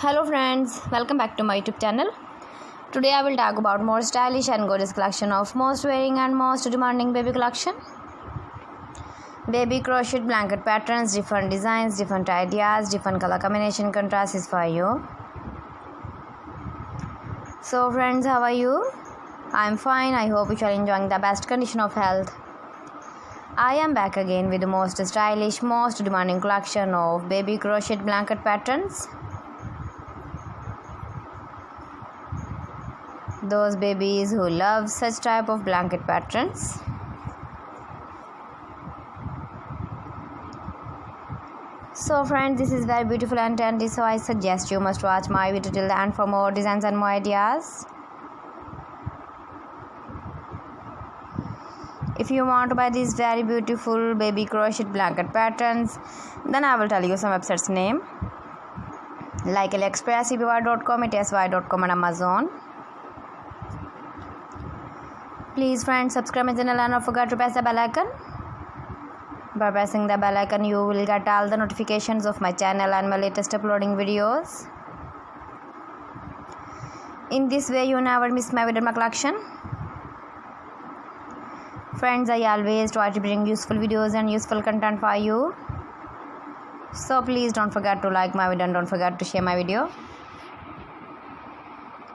Hello friends, welcome back to my YouTube channel. Today I will talk about more stylish and gorgeous collection of most wearing and most demanding baby collection. Baby crochet blanket patterns, different designs, different ideas, different color combination contrast is for you. So friends, how are you? I am fine. I hope you are enjoying the best condition of health. I am back again with the most stylish, most demanding collection of baby crochet blanket patterns. Those babies who love such type of blanket patterns. So friends, this is very beautiful and trendy, so I suggest you must watch my video till the end for more designs and more ideas. If you want to buy these very beautiful baby crochet blanket patterns, then I will tell you some websites name like AliExpress, ebay.com, etsy.com and Amazon. Please friends, subscribe my channel and don't forget to press the bell icon. By pressing the bell icon, you will get all the notifications of my channel and my latest uploading videos. In this way, you never miss my video collection. Friends, I always try to bring useful videos and useful content for you. So please don't forget to like my video and don't forget to share my video.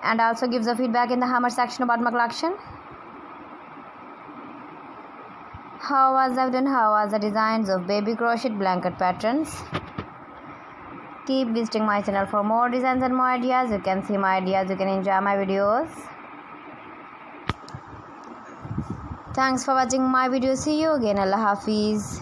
And also give the feedback in the comment section about my collection. How was the video and how was the designs of baby crochet blanket patterns? Keep visiting my channel for more designs and more ideas. You can see my ideas, you can enjoy my videos. Thanks for watching my video. See you again. Allah Hafiz.